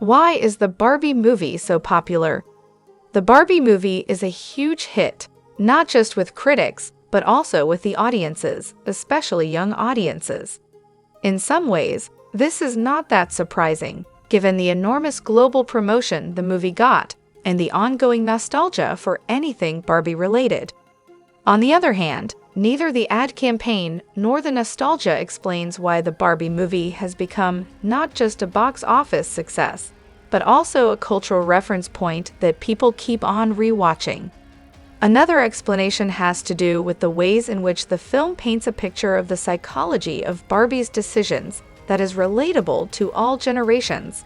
Why is the Barbie movie so popular? The Barbie movie is a huge hit, not just with critics, but also with the audiences, especially young audiences. In some ways, this is not that surprising, given the enormous global promotion the movie got and the ongoing nostalgia for anything Barbie-related. On the other hand, neither the ad campaign nor the nostalgia explains why the Barbie movie has become not just a box office success, but also a cultural reference point that people keep on rewatching. Another explanation has to do with the ways in which the film paints a picture of the psychology of Barbie's decisions that is relatable to all generations.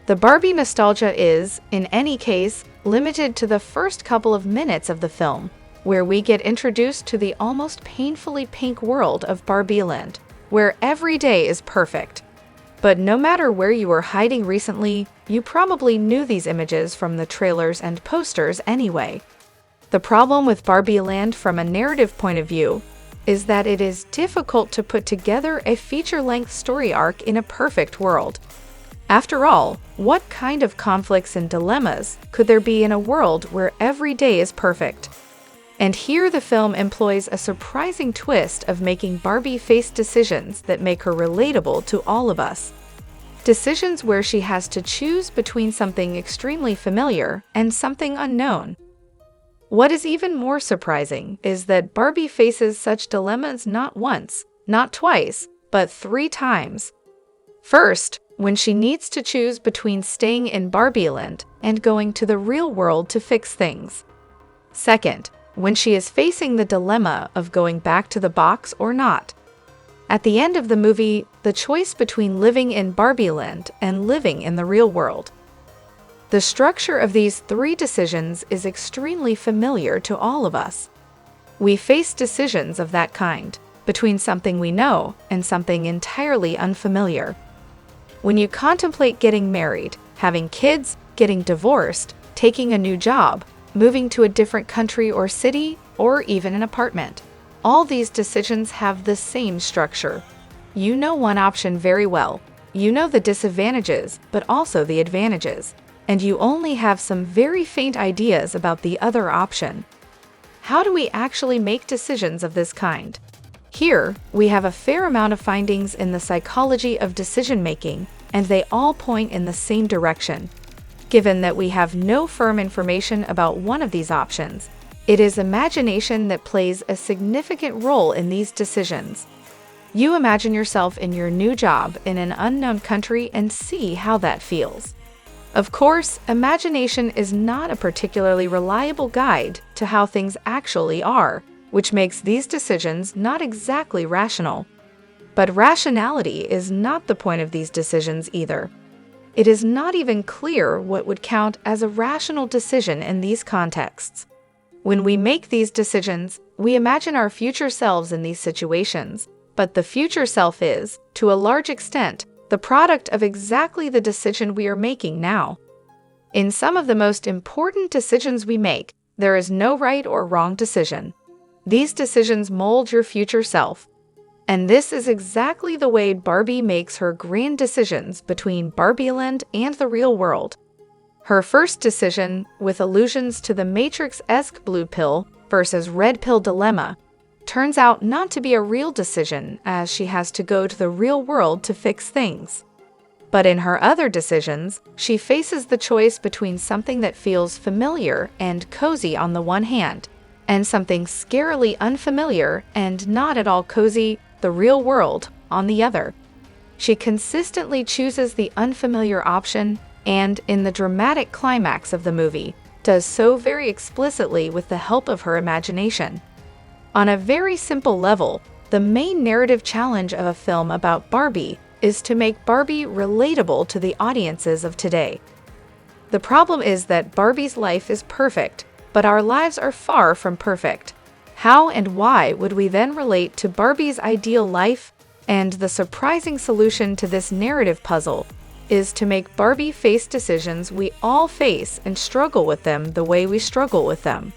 The Barbie nostalgia is, in any case, limited to the first couple of minutes of the film, where we get introduced to the almost painfully pink world of Barbieland, where every day is perfect. But no matter where you were hiding recently, you probably knew these images from the trailers and posters anyway. The problem with Barbieland from a narrative point of view is that it is difficult to put together a feature-length story arc in a perfect world. After all, what kind of conflicts and dilemmas could there be in a world where every day is perfect? And here the film employs a surprising twist of making Barbie face decisions that make her relatable to all of us. Decisions where she has to choose between something extremely familiar and something unknown. What is even more surprising is that Barbie faces such dilemmas not once, not twice, but 3 times. First, when she needs to choose between staying in Barbieland and going to the real world to fix things. Second, when she is facing the dilemma of going back to the box or not. At the end of the movie, the choice between living in Barbieland and living in the real world. The structure of these 3 decisions is extremely familiar to all of us. We face decisions of that kind, between something we know and something entirely unfamiliar. When you contemplate getting married, having kids, getting divorced, taking a new job, moving to a different country or city, or even an apartment, all these decisions have the same structure. You know one option very well. You know the disadvantages, but also the advantages. And you only have some very faint ideas about the other option. How do we actually make decisions of this kind? Here, we have a fair amount of findings in the psychology of decision-making, and they all point in the same direction. Given that we have no firm information about one of these options, it is imagination that plays a significant role in these decisions. You imagine yourself in your new job in an unknown country and see how that feels. Of course, imagination is not a particularly reliable guide to how things actually are, which makes these decisions not exactly rational. But rationality is not the point of these decisions either. It is not even clear what would count as a rational decision in these contexts. When we make these decisions, we imagine our future selves in these situations, but the future self is, to a large extent, the product of exactly the decision we are making now. In some of the most important decisions we make, there is no right or wrong decision. These decisions mold your future self. And this is exactly the way Barbie makes her grand decisions between Barbieland and the real world. Her first decision, with allusions to the Matrix-esque blue pill versus red pill dilemma, turns out not to be a real decision, as she has to go to the real world to fix things. But in her other decisions, she faces the choice between something that feels familiar and cozy on the one hand, and something scarily unfamiliar and not at all cozy, the real world, on the other. She consistently chooses the unfamiliar option, and in the dramatic climax of the movie, does so very explicitly with the help of her imagination. On a very simple level, the main narrative challenge of a film about Barbie is to make Barbie relatable to the audiences of today. The problem is that Barbie's life is perfect, but our lives are far from perfect. How and why would we then relate to Barbie's ideal life? And the surprising solution to this narrative puzzle is to make Barbie face decisions we all face and struggle with them the way we struggle with them.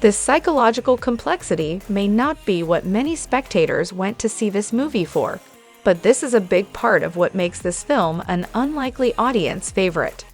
This psychological complexity may not be what many spectators went to see this movie for, but this is a big part of what makes this film an unlikely audience favorite.